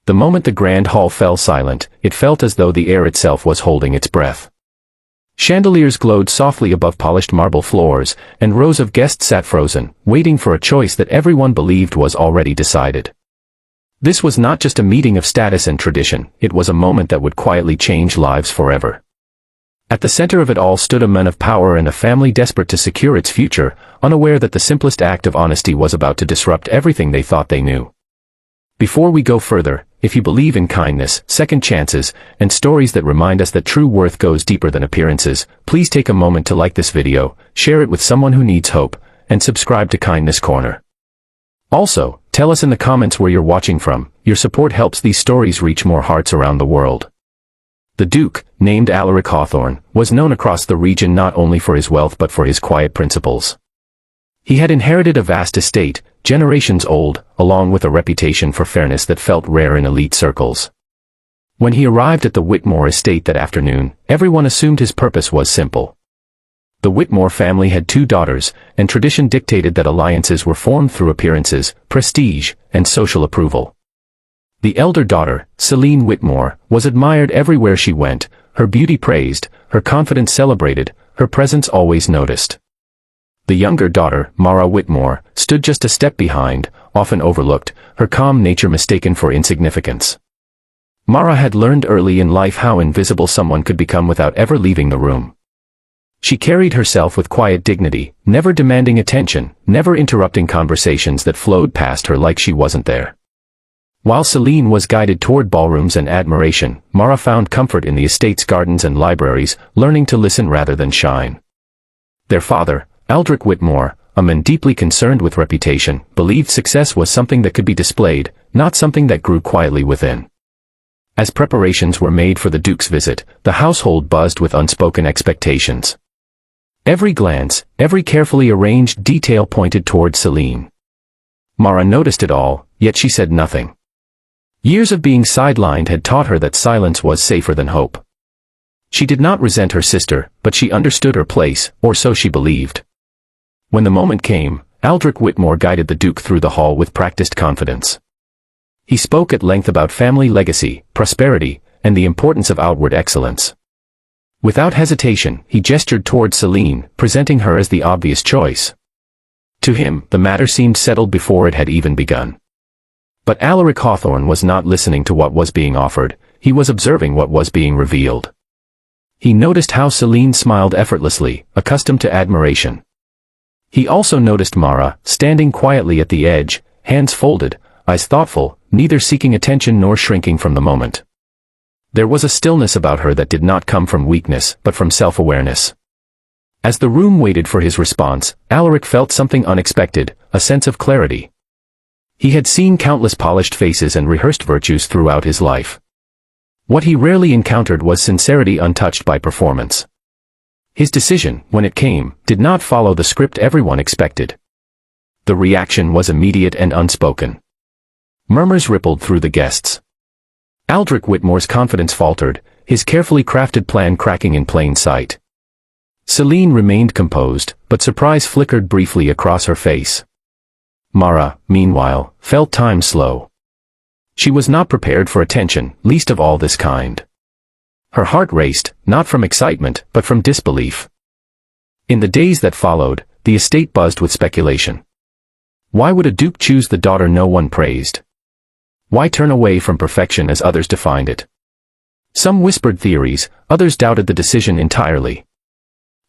The moment the grand hall fell silent, it felt as though the air itself was holding its breath. Chandeliers glowed softly above polished marble floors, and rows of guests sat frozen, waiting for a choice that everyone believed was already decided. This was not just a meeting of status and tradition, it was a moment that would quietly change lives forever. At the center of it all stood a man of power and a family desperate to secure its future, unaware that the simplest act of honesty was about to disrupt everything they thought they knew. Before we go further, if you believe in kindness, second chances, and stories that remind us that true worth goes deeper than appearances, please take a moment to like this video, share it with someone who needs hope, and subscribe to Kindness Corner. Also, tell us in the comments where you're watching from. Your support helps these stories reach more hearts around the world. The Duke, named Alaric Hawthorne, was known across the region not only for his wealth but for his quiet principles. He had inherited a vast estate, generations old, along with a reputation for fairness that felt rare in elite circles. When he arrived at the Whitmore estate that afternoon, everyone assumed his purpose was simple. The Whitmore family had 2 daughters, and tradition dictated that alliances were formed through appearances, prestige, and social approval. The elder daughter, Celine Whitmore, was admired everywhere she went, her beauty praised, her confidence celebrated, her presence always noticed. The younger daughter, Mara Whitmore, stood just a step behind, often overlooked, her calm nature mistaken for insignificance. Mara had learned early in life how invisible someone could become without ever leaving the room. She carried herself with quiet dignity, never demanding attention, never interrupting conversations that flowed past her like she wasn't there. While Celine was guided toward ballrooms and admiration, Mara found comfort in the estate's gardens and libraries, learning to listen rather than shine. Their father, Aldrich Whitmore, a man deeply concerned with reputation, believed success was something that could be displayed, not something that grew quietly within. As preparations were made for the Duke's visit, the household buzzed with unspoken expectations. Every glance, every carefully arranged detail pointed toward Celine. Mara noticed it all, yet she said nothing. Years of being sidelined had taught her that silence was safer than hope. She did not resent her sister, but she understood her place, or so she believed. When the moment came, Aldrich Whitmore guided the Duke through the hall with practiced confidence. He spoke at length about family legacy, prosperity, and the importance of outward excellence. Without hesitation, he gestured toward Celine, presenting her as the obvious choice. To him, the matter seemed settled before it had even begun. But Alaric Hawthorne was not listening to what was being offered, he was observing what was being revealed. He noticed how Celine smiled effortlessly, accustomed to admiration. He also noticed Mara, standing quietly at the edge, hands folded, eyes thoughtful, neither seeking attention nor shrinking from the moment. There was a stillness about her that did not come from weakness, but from self-awareness. As the room waited for his response, Alaric felt something unexpected, a sense of clarity. He had seen countless polished faces and rehearsed virtues throughout his life. What he rarely encountered was sincerity untouched by performance. His decision, when it came, did not follow the script everyone expected. The reaction was immediate and unspoken. Murmurs rippled through the guests. Aldrich Whitmore's confidence faltered, his carefully crafted plan cracking in plain sight. Celine remained composed, but surprise flickered briefly across her face. Mara, meanwhile, felt time slow. She was not prepared for attention, least of all this kind. Her heart raced, not from excitement, but from disbelief. In the days that followed, the estate buzzed with speculation. Why would a duke choose the daughter no one praised? Why turn away from perfection as others defined it? Some whispered theories, others doubted the decision entirely.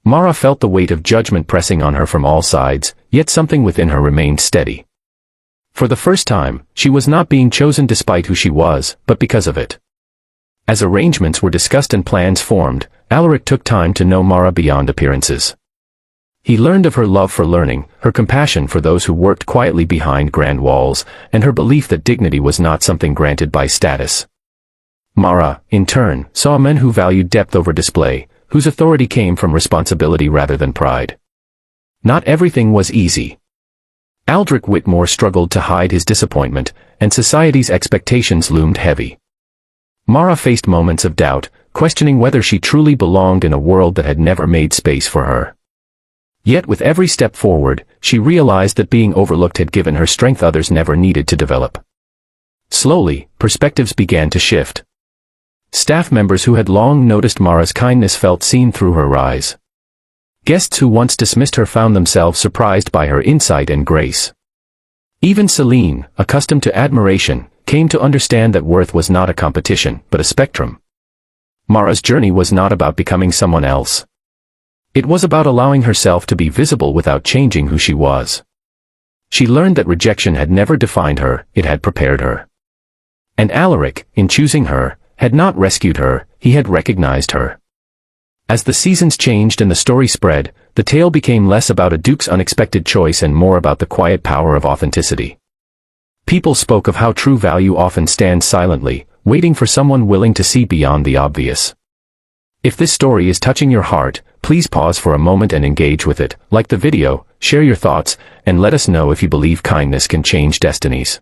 Mara felt the weight of judgment pressing on her from all sides, yet something within her remained steady. For the first time, she was not being chosen despite who she was, but because of it. As arrangements were discussed and plans formed, Alaric took time to know Mara beyond appearances. He learned of her love for learning, her compassion for those who worked quietly behind grand walls, and her belief that dignity was not something granted by status. Mara, in turn, saw men who valued depth over display, whose authority came from responsibility rather than pride. Not everything was easy. Aldrich Whitmore struggled to hide his disappointment, and society's expectations loomed heavy. Mara faced moments of doubt, questioning whether she truly belonged in a world that had never made space for her. Yet with every step forward, she realized that being overlooked had given her strength others never needed to develop. Slowly, perspectives began to shift. Staff members who had long noticed Mara's kindness felt seen through her eyes. Guests who once dismissed her found themselves surprised by her insight and grace. Even Celine, accustomed to admiration, came to understand that worth was not a competition, but a spectrum. Mara's journey was not about becoming someone else. It was about allowing herself to be visible without changing who she was. She learned that rejection had never defined her, it had prepared her. And Alaric, in choosing her, had not rescued her, he had recognized her. As the seasons changed and the story spread, the tale became less about a duke's unexpected choice and more about the quiet power of authenticity. People spoke of how true value often stands silently, waiting for someone willing to see beyond the obvious. If this story is touching your heart, please pause for a moment and engage with it, like the video, share your thoughts, and let us know if you believe kindness can change destinies.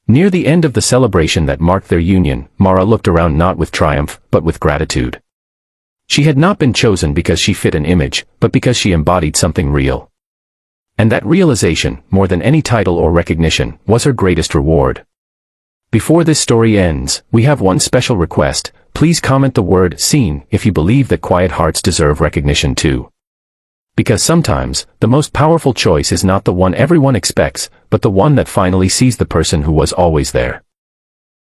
Near the end of the celebration that marked their union, Mara looked around not with triumph, but with gratitude. She had not been chosen because she fit an image, but because she embodied something real. And that realization, more than any title or recognition, was her greatest reward. Before this story ends, we have one special request. Please comment the word "seen" if you believe that quiet hearts deserve recognition too. Because sometimes, the most powerful choice is not the one everyone expects, but the one that finally sees the person who was always there.